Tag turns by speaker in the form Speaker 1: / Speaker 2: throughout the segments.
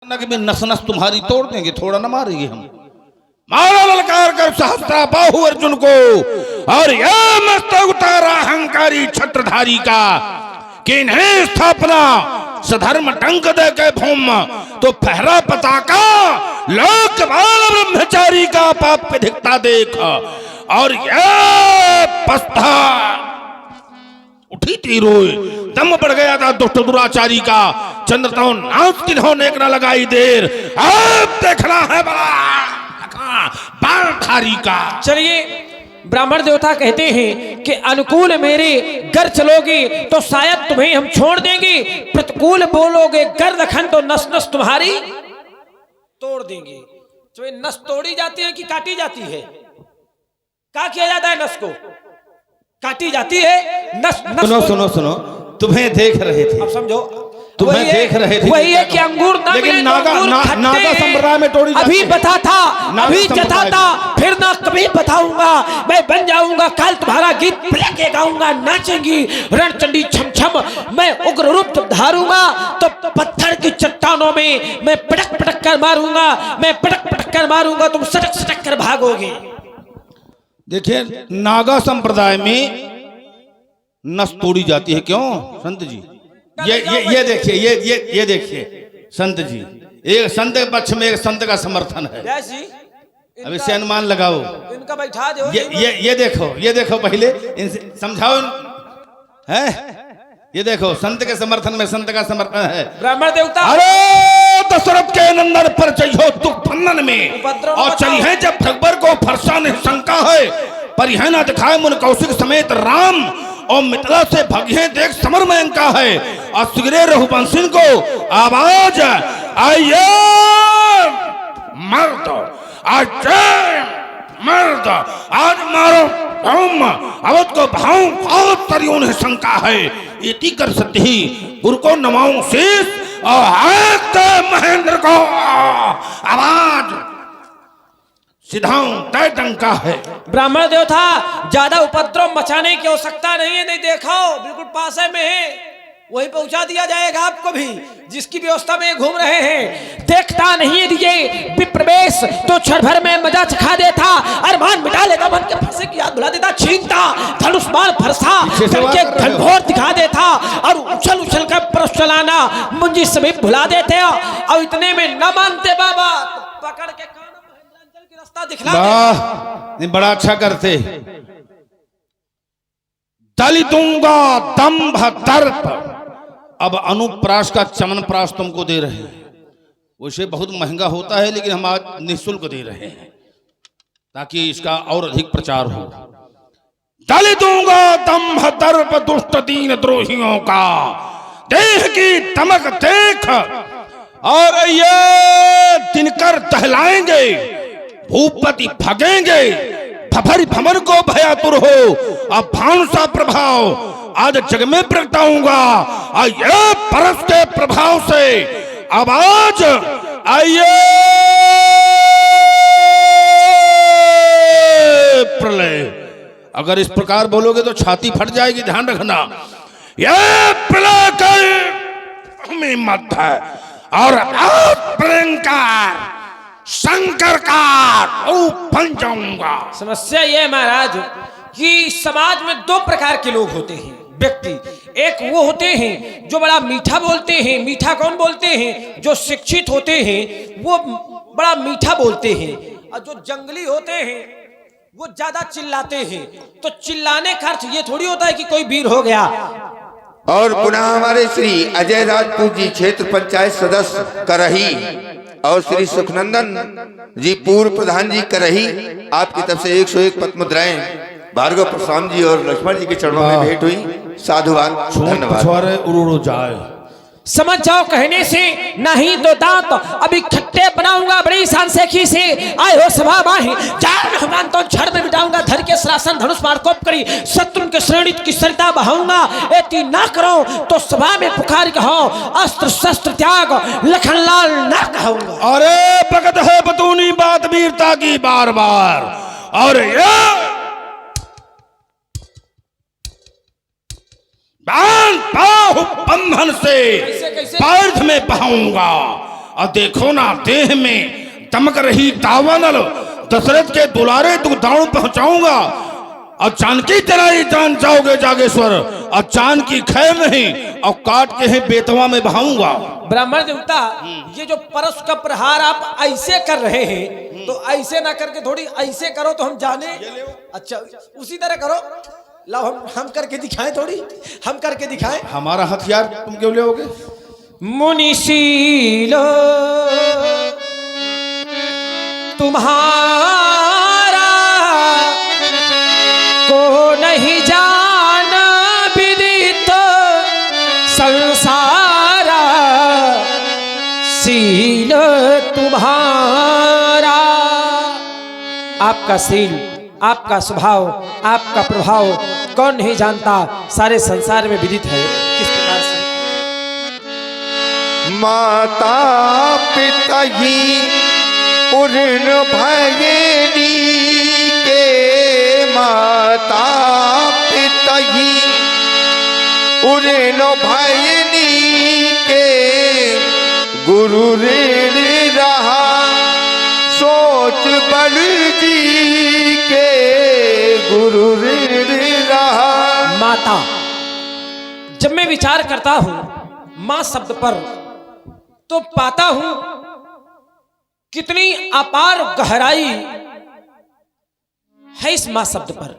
Speaker 1: न कि नस नस तुम्हारी तोड़ देंगे, थोड़ा ना मारेंगे हम। मारा ललकार कर सहस्त्रा बाहु अर्जुन को, और यह मस्तक उतारा अहंकारी छत्रधारी का, कि इन्हें स्थापना सधर्म टंक दे के भूम, तो फहरा पताका लोक बाल ब्रह्मचारी का पाप पे धिकता देख। और यह पस्ता उठी तीरोए, दम बढ़ गया था दुष्ट दुराचारी का, चंद्रताओं नाच किन्होंने न लगाई देर, अब देखना है बड़ा बालधारी का।
Speaker 2: चलिए, ब्राह्मण देवता कहते हैं कि अनुकूल मेरे घर चलोगे तो शायद तुम्हें हम छोड़ देंगे, प्रतिकूल बोलोगे गर रखन तो नस नस तुम्हारी तोड़ देंगे। तो ये नस तोड़ी जाती है कि काटी जाती है? क्या किया जाता है? नस को काटी जाती है। नस
Speaker 1: सुनो सुनो सुनो, तुम्हें देख रहे थे,
Speaker 2: अब समझो,
Speaker 1: तुम्हें देख रहे थे,
Speaker 2: वही है कि अंगूर ना
Speaker 1: लेकिन
Speaker 2: मिले,
Speaker 1: नागा नागा संप्रदाय में तोड़ी जाती
Speaker 2: अभी
Speaker 1: है।
Speaker 2: बता था, अभी जता था, फिर ना कभी बताऊंगा। मैं बन जाऊंगा काल, तुम्हारा गीत प्ले के गाऊंगा, नाचेंगी रणचंडी छम छम। मैं उग्र रूप धारूंगा तो पत्थर की चट्टानों में मैं पटक पटक कर मारूंगा, मैं पटक पटक कर मारूंगा, तुम सटक सटक कर भागोगे।
Speaker 1: देखिए, नागा संप्रदाय में नस तोड़ी जाती है। क्यों संत जी? ये देखिए, ये देखिए संत जी, एक संत के पक्ष में एक संत का समर्थन है। अब इससे अनुमान लगाओ,
Speaker 2: इनका बैठा दो।
Speaker 1: ये देखो पहले इनसे समझाओ है। ये देखो, संत के समर्थन में संत का समर्थन है।
Speaker 2: ब्राह्मण देवता,
Speaker 1: अरे दशरथ के नंदन पर चढ़ो दुख फंदन में, और चली है जब ठगबर को फरसा नहीं शंका है, पर यह ना दिखाए मुन कौशिक समेत राम, और मिथिला से भगे देख समर में अंका है, और सिगरे रघुवंशी को आवाज आइए मर्द, आज मर्द, आज मारो हम अवध को भाव बहुत तरियों ने शंका है, इति कर सकती ही गुरु को नमाऊं शीश, और हाथ महेंद्र को आवाज सिधाऊं तय डंका है।
Speaker 2: ब्राह्मण देवता, ज्यादा उपद्रव मचाने की आवश्यकता नहीं है। नहीं देखो, बिल्कुल पास में है, वही पहुंचा दिया जाएगा आपको भी, जिसकी व्यवस्था में घूम रहे हैं। देखता नहीं दिए विप्रवेश तो क्षण भर में मजा चखा देता, अरमान मिटा लेता, मन के फंसे की याद भुला देता, छीनता धनुष बाण फरसा करके घनघोर दिखा देता, और उछल उछल कर परस चलाना मुंजी समीप भुला देते। और इतने में न मानते बाबा, तो पकड़ के रास्ता दिखला
Speaker 1: दे। बड़ा अच्छा करते, दली दूंगा दंभ दर्प। अब अनुप्रास का चमन प्रास तुमको दे रहे हैं, वैसे बहुत महंगा होता है, लेकिन हम आज निःशुल्क दे रहे हैं ताकि इसका और अधिक प्रचार हो। दली दूंगा दंभ दर्प दुष्ट दीन द्रोहियों का, देह की तमक देख, और ये दिनकर टहलाएंगे, भूपति भगेंगे, भभर भमर को भयातुर हो, अब भानुसा प्रभाव आज जग में प्रगटाऊंगा, और ये परस के प्रभाव से आवाज आइए प्रलय। अगर इस प्रकार बोलोगे तो छाती फट जाएगी, ध्यान रखना। ये प्रलय कर हमें मत है, और प्रियंकार शंकर का रूप बन जाऊंगा।
Speaker 2: समस्या यह है महाराज कि समाज में दो प्रकार के लोग होते हैं, व्यक्ति। एक वो होते हैं जो बड़ा मीठा बोलते हैं, मीठा कौन बोलते हैं? जो शिक्षित होते हैं वो बड़ा मीठा बोलते हैं, और जो जंगली होते हैं वो ज्यादा चिल्लाते हैं। तो चिल्लाने का अर्थ ये थोड़ी होता है कि कोई वीर हो गया।
Speaker 3: और पुनः हमारे श्री अजय राजपूत जी क्षेत्र पंचायत सदस्य करही, और श्री सुखनंदन जी पूर्व प्रधान जी करही, आपकी तरफ से 101 पद्म मुद्राएं भार्गव प्रसाद जी और लक्ष्मण जी के चरणों में भेंट हुई। साधुवाद, धन्यवाद।
Speaker 2: समझ जाओ, कहने से नहीं तो दांत अभी खट्टे बनाऊंगा बड़ी शान सेखी से। आए हो सभा माही जान तो झड़ में बिठाऊंगा, धर के सरासन धनुष मार कोप करी, शत्रु के श्रेणी की सरिता बहाऊंगा। एती ना करो तो सभा में पुकार कहो, अस्त्र शस्त्र त्याग लखनलाल ना कहूंगा।
Speaker 1: अरे भगत है बतूनी बात वीरता की बार बार, और ये बंधन से पार्थ में बहाऊंगा, और देखो ना देह में दमक रही दावानल, दशरथ के दुलारे तू दांव पहुंचाऊंगा और जानकी तेरा ही जान जाओगे जागेश्वर, और चांद की खैर नहीं और काट के ही बेतवा में बहाऊंगा।
Speaker 2: ब्राह्मण देवता, ये जो परस का प्रहार आप ऐसे कर रहे हैं, तो ऐसे ना करके थोड़ी ऐसे करो तो हम जाने। अच्छा उसी तरह करो, लाओ हम करके दिखाएं, थोड़ी हम करके दिखाएं।
Speaker 1: हमारा हथियार तुम क्यों लोगे?
Speaker 2: मुनिशीलो तुम्हारा को नहीं जान विदित संसारा, शील तुम्हारा। आपका शील, आपका स्वभाव, आपका प्रभाव कौन नहीं जानता, सारे संसार में विदित है। किस प्रकार से?
Speaker 3: माता पिता ही पूर्ण भयनी के, माता पिता ही पूर्ण भयनी के, गुरु ऋण रहा सोच बल जी के, गुरु ऋण रहा।
Speaker 2: माता, जब मैं विचार करता हूं मां शब्द पर, तो पाता हूं कितनी अपार गहराई है इस मां शब्द पर।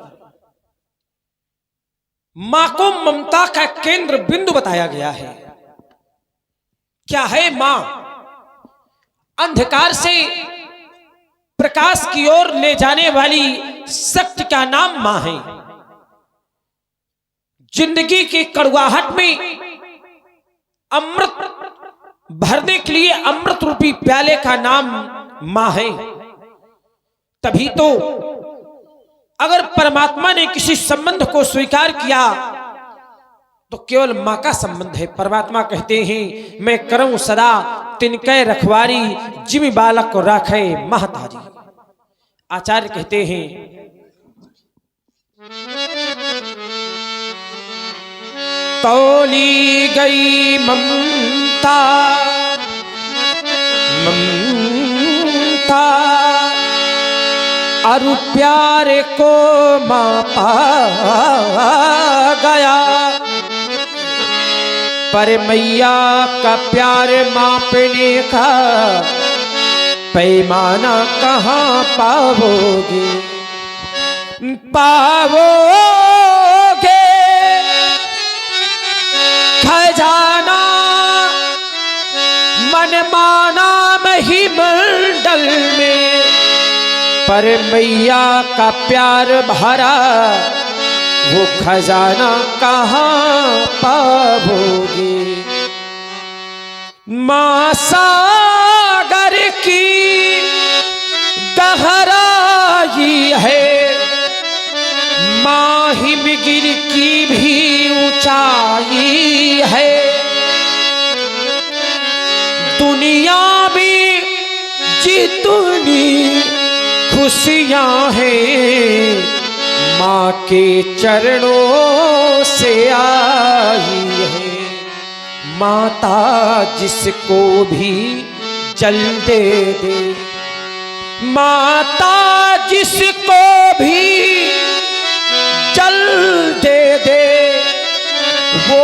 Speaker 2: मां को ममता का केंद्र बिंदु बताया गया है। क्या है मां? अंधकार से प्रकाश की ओर ले जाने वाली शक्ति का नाम मां है। जिंदगी की कड़वाहट में अमृत भरने के लिए अमृत रूपी प्याले का नाम मां है। तभी तो अगर परमात्मा ने किसी संबंध को स्वीकार किया तो केवल मां का संबंध है। परमात्मा कहते हैं मैं करूं सदा तिनके रखवारी, जिमि बालक को राखे महतारी। आचार्य कहते हैं तौली गई ममता, ममता अरु प्यारे को मापा गया, पर मैया का प्यार मापने का पैमाना कहाँ पाओगे, पाओगे खजाना मन माना मही मंडल में, पर मैया का प्यार भरा वो खजाना कहाँ पाओगे। मां सागर की गहराई है, मां हिमगिर की भी ऊंचाई है। दुनिया में जितनी खुशियां हैं मां के चरणों से आई है। माता जिसको भी जल दे दे, माता जिसको भी जल दे दे, वो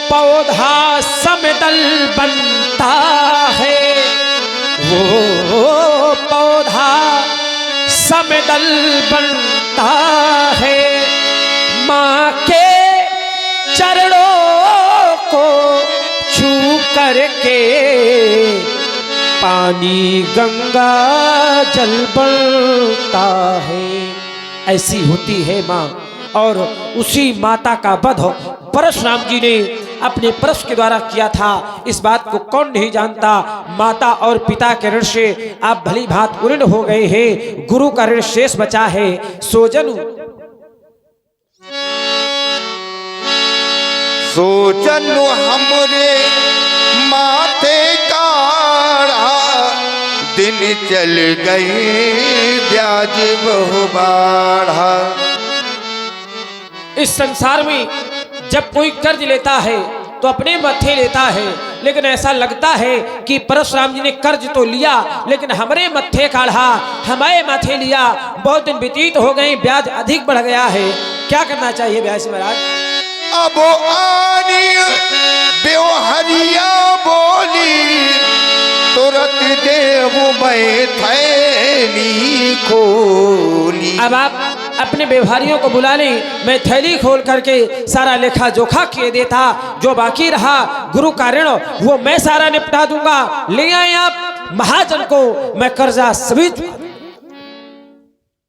Speaker 2: पौधा समदल बनता है, वो पौधा समदल बनता है। माँ के चरणों को छू करके पानी गंगा जल बनता है। ऐसी होती है माँ, और उसी माता का वध परशुराम जी ने अपने परश के द्वारा किया था। इस बात को कौन नहीं जानता। माता और पिता के ऋण से आप भली भांत उऋण हो गए हैं, गुरु का ऋण शेष बचा है। सोजनु
Speaker 3: सोजनु हमरे माथे काढ़ा, दिन चल गए ब्याज बहु बाढ़ा।
Speaker 2: इस संसार में जब कोई कर्ज लेता है तो अपने माथे लेता है, लेकिन ऐसा लगता है कि परशुराम जी ने कर्ज तो लिया लेकिन हमारे मत्थे काढ़ा, हमारे माथे लिया। बहुत दिन व्यतीत हो गए, ब्याज अधिक बढ़ गया है, क्या करना चाहिए ब्याज महाराज?
Speaker 3: अब आनी बेवहरिया बोली तुरंत देव मैं थैली खोली।
Speaker 2: अब आप अपने व्यवहारियों को बुला लें, मैं थैली खोल करके सारा लेखा जोखा किए देता, जो बाकी रहा गुरु का ऋण वो मैं सारा निपटा दूंगा। ले आए आप महाजन को, मैं कर्जा सभी।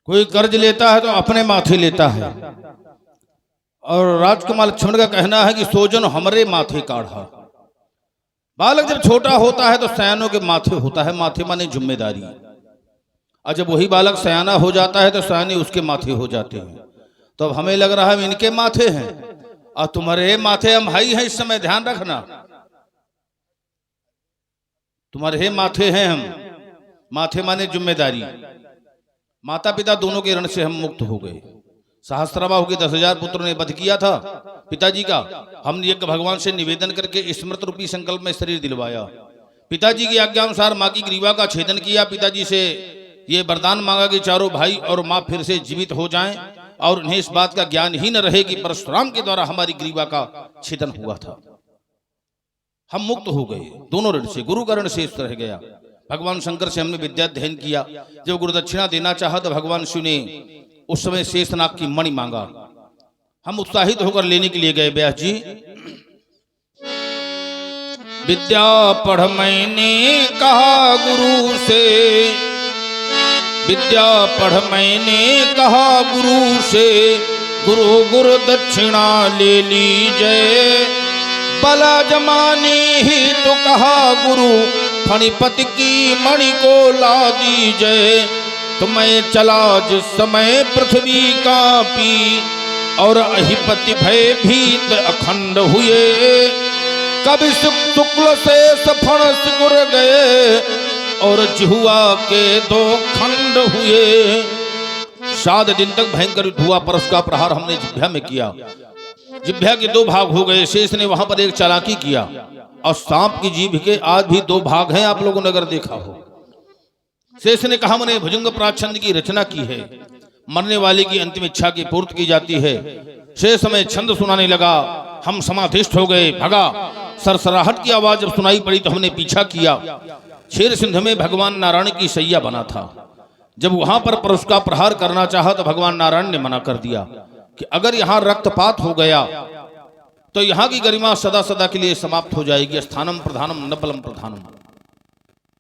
Speaker 1: कोई कर्ज लेता है तो अपने माथे लेता है, और राजकुमार लक्ष्मण का कहना है कि सोजन हमरे माथे काढ़ा। बालक जब छोटा होता है तो सयानों के माथे होता है, माथे माने जिम्मेदारी, और जब वही बालक सयाना हो जाता है तो सयाने उसके माथे हो जाते हैं। तो अब हमें लग रहा है इनके माथे हैं और तुम्हारे माथे हम भाई हैं। इस समय ध्यान रखना, तुम्हारे माथे हैं हम, माथे माने जिम्मेदारी। माता पिता दोनों के ऋण से हम मुक्त हो गए। सहस्त्रबाहु के 10,000 पुत्रों ने वध किया था पिताजी का। हमने यज्ञ भगवान से निवेदन करके स्मृत रूपी संकल्प में शरीर दिलवाया। पिताजी की आज्ञा अनुसार माँ की ग्रीवा का छेदन किया। पिताजी से ये वरदान मांगा कि चारों भाई और माँ फिर से जीवित हो जाएं और उन्हें इस बात का ज्ञान ही न रहे कि परशुराम के द्वारा हमारी ग्रीवा का छेदन हुआ था। हम मुक्त हो गए दोनों ऋण से, गुरु का ऋण शेष रह गया। भगवान शंकर से हमने विद्या अध्ययन किया। जब गुरु दक्षिणा देना चाहा तो भगवान शिव ने उस समय शेषनाग की मणि मांगा। हम उत्साहित होकर लेने के लिए गए। व्यास जी, विद्या पढ़ मैंने कहा गुरु से, विद्या पढ़ मैंने कहा गुरु से, गुरु गुरु दक्षिणा ले लीजिए। बला जमाने ही तो कहा गुरु, फणिपति की मणि को ला दीजिए। तो मैं चला जिस समय पृथ्वी कांपी, और अहिपति भयभीत अखंड हुए। कभी शुक्ल से सफण सिकुर गए, और जिहुआ के 2 खंड हुए। 7 दिन तक भयंकर हुआ, पर उसका प्रहार हमने जिह्वा में किया। जिह्वा के 2 भाग हो गए। शेष ने वहां पर एक चालाकी किया, और सांप की जीभ के आज भी 2 भाग हैं, आप लोगों ने अगर देखा हो। शेष ने कहा मैंने भुजंग प्राच्छंद की रचना की है, मरने वाले की अंतिम इच्छा की पूर्ति की जाती है। शेष में छंद सुनाने लगा, हम समाधिष्ठ हो गए, भगा। सरसराहट की आवाज जब सुनाई पड़ी तो हमने पीछा किया। क्षीर सिंधु में भगवान नारायण की सैया बना था। जब वहां पर उसका प्रहार करना चाहा तो भगवान नारायण ने मना कर दिया कि अगर यहाँ रक्तपात हो गया तो यहाँ की गरिमा सदा सदा के लिए समाप्त हो जाएगी। स्थानम प्रधानम न बलम प्रधानम।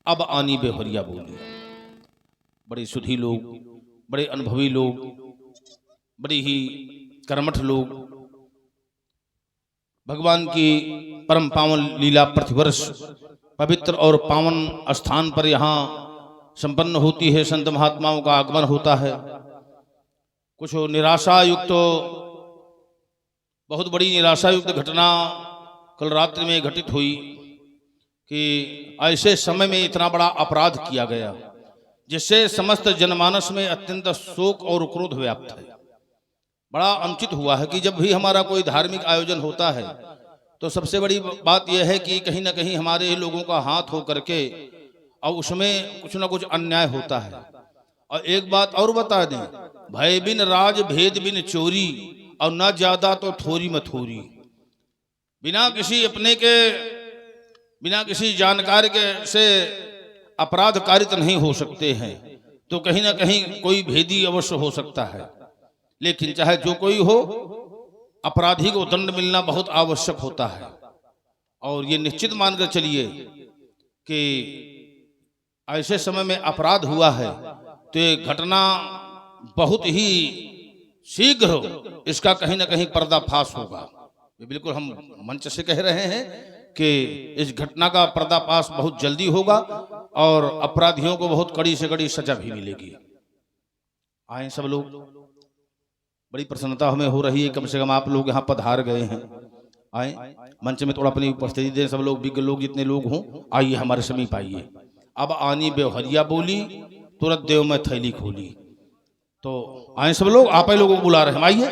Speaker 1: अब आनी बेहरिया बोली। बड़े सुधी लोग, बड़े अनुभवी लोग, बड़े ही कर्मठ लोग, भगवान की परम पावन लीला प्रतिवर्ष पवित्र और पावन स्थान पर यहाँ संपन्न होती है। संत महात्माओं का आगमन होता है। कुछ निराशा युक्त, बहुत बड़ी निराशा युक्त घटना कल रात्रि में घटित हुई कि ऐसे समय में इतना बड़ा अपराध किया गया जिससे समस्त जनमानस में अत्यंत शोक और क्रोध व्याप्त है। बड़ा अनुचित हुआ है कि जब भी हमारा कोई धार्मिक आयोजन होता है तो सबसे बड़ी बात यह है कि कहीं ना कहीं हमारे लोगों का हाथ हो करके और उसमें कुछ ना कुछ अन्याय होता है। और एक बात और बता दें, भय बिन राज भेद बिन चोरी, और न ज्यादा तो थोरी मथोरी। बिना किसी अपने के, बिना किसी जानकार के से अपराध कारित नहीं हो सकते हैं। तो कहीं ना कहीं कोई भेदी अवश्य हो सकता है, लेकिन चाहे जो कोई हो, अपराधी को दंड मिलना बहुत आवश्यक होता है। और ये निश्चित मानकर चलिए कि ऐसे समय में अपराध हुआ है तो ये घटना बहुत ही शीघ्र इसका कहीं ना कहीं पर्दाफाश होगा। ये बिल्कुल हम मंच से कह रहे हैं कि इस घटना का पर्दाफाश बहुत जल्दी होगा और अपराधियों को बहुत कड़ी से कड़ी सजा भी मिलेगी। आए सब लोग, बड़ी प्रसन्नता हमें हो रही है, कम से कम आप लोग यहाँ पधार गए हैं। आए मंच में थोड़ा अपनी उपस्थिति दें सब लोग, विज्ञ लोग जितने लोग हों, आइए हमारे समीप आइए। अब आनी बेहरिया बोली, तुरंत देव में थैली खोली। तो आए सब लोग, आप ही लोगों को बुला रहे हैं, आइए।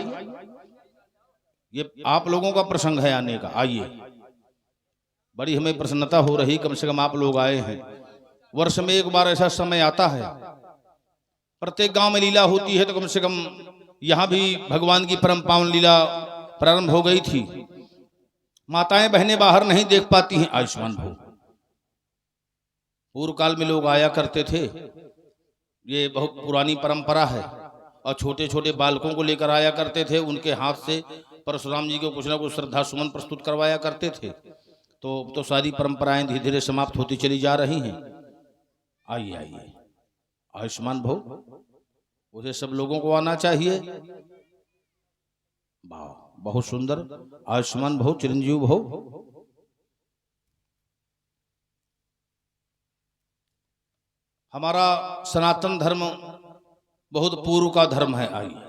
Speaker 1: ये आप लोगों का प्रसंग है आने का, आइए बड़ी हमें प्रसन्नता हो रही, कम से कम आप लोग आए हैं। वर्ष में एक बार ऐसा समय आता है, प्रत्येक गांव में लीला होती है, तो कम से कम यहाँ भी भगवान की परम पावन लीला प्रारंभ हो गई थी। माताएं बहनें बाहर नहीं देख पाती हैं। आयुष्मान भव। पूर्व काल में लोग आया करते थे, ये बहुत पुरानी परंपरा है, और छोटे छोटे बालकों को लेकर आया करते थे, उनके हाथ से परशुराम जी को कुछ ना कुछ श्रद्धा सुमन प्रस्तुत करवाया करते थे। तो सारी परंपराएं धीरे धीरे समाप्त होती चली जा रही हैं। आइए आइए, आयुष्मान भव। उसे सब लोगों को आना चाहिए। वाह, बहुत सुंदर। आयुष्मान भव, चिरंजीव भव। हमारा सनातन धर्म बहुत पूर्व का धर्म है। आइए,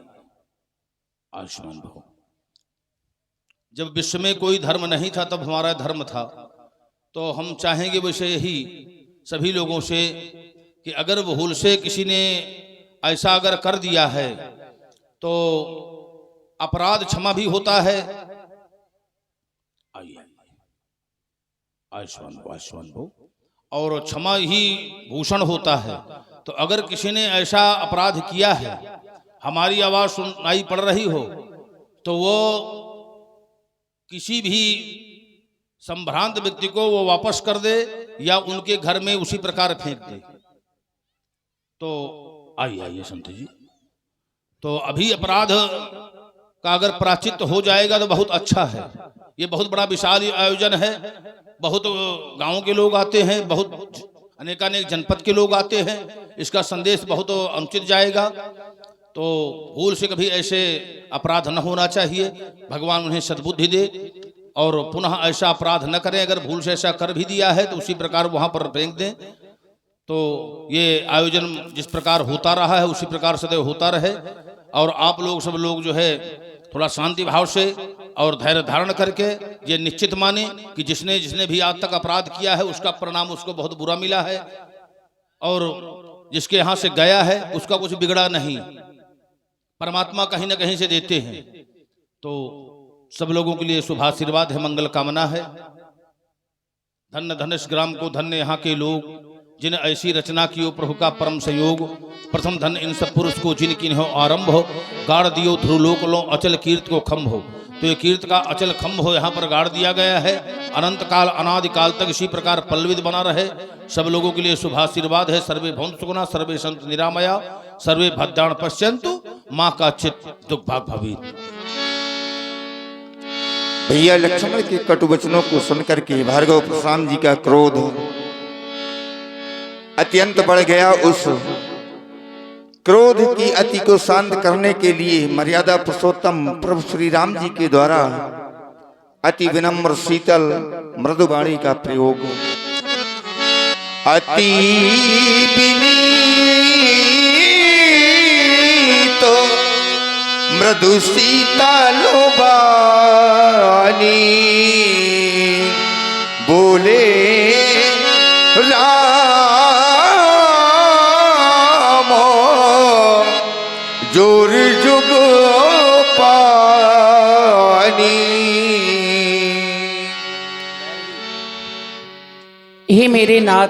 Speaker 1: आयुष्मान भव। जब विश्व में कोई धर्म नहीं था तब हमारा धर्म था। तो हम चाहेंगे वैसे यही सभी लोगों से कि अगर भूल से किसी ने ऐसा अगर कर दिया है तो अपराध क्षमा भी होता है। आइए, आयुष्मान भव, आयुष्मान भव। और क्षमा ही भूषण होता है। तो अगर किसी ने ऐसा अपराध किया है, हमारी आवाज सुनाई पड़ रही हो, तो वो किसी भी संभ्रांत व्यक्ति को वो वापस कर दे या उनके घर में उसी प्रकार फेंक दे। तो आइए आइए संत जी। तो अभी अपराध का अगर प्रायश्चित हो जाएगा तो बहुत अच्छा है। ये बहुत बड़ा विशाल आयोजन है। बहुत गांव के लोग आते हैं, बहुत अनेकानेक जनपद के लोग आते हैं। इसका संदेश बहुत अनुचित जाएगा। तो भूल से कभी ऐसे अपराध न होना चाहिए। भगवान उन्हें सद्बुद्धि दे और पुनः ऐसा अपराध न करें। अगर भूल से ऐसा कर भी दिया है तो उसी प्रकार वहां पर फेंक दें। तो ये आयोजन जिस प्रकार होता रहा है उसी प्रकार सदैव होता रहे। और आप लोग सब लोग जो है थोड़ा शांति भाव से और धैर्य धारण करके ये निश्चित माने कि जिसने भी आज तक अपराध किया है उसका परिणाम उसको बहुत बुरा मिला है, और जिसके यहाँ से गया है उसका कुछ बिगड़ा नहीं। परमात्मा कहीं ना कहीं से देते हैं। तो सब लोगों के लिए शुभाशीर्वाद है, मंगल कामना है। धन्य धन्य इस ग्राम को, धन्य यहाँ के लोग जिन ऐसी रचना की प्रभु का परम सहयोग। प्रथम धन इन सब पुरुष को जिनकी हो आरंभ हो, गाड़ दियो ध्रुलोक लो अचल कीर्त को खम्भ हो। तो ये कीर्त का अचल खम्भ हो यहाँ पर गाड़ दिया गया है। अनंत काल अनादि काल तक इसी प्रकार पल्लवित बना रहे। सब लोगों के लिए शुभाशीर्वाद है। सर्वे भवन्तु सुखिनः, सर्वे सन्तु निरामया, सर्वे भद्राणि पश्यन्तु, माँ का चित्त दुख भाग भवेत्।
Speaker 3: भैया लक्ष्मण के कटु वचनों को सुनकर के भार्गव परशुराम जी का क्रोध अत्यंत बढ़ गया। उस क्रोध की अति को शांत करने के लिए मर्यादा पुरुषोत्तम प्रभु श्री राम जी के द्वारा अति विनम्र शीतल मृदु वाणी का प्रयोग। अति तो मृदु शीतल वाणी बोले जोर जुग पानी।
Speaker 2: हे मेरे नाथ,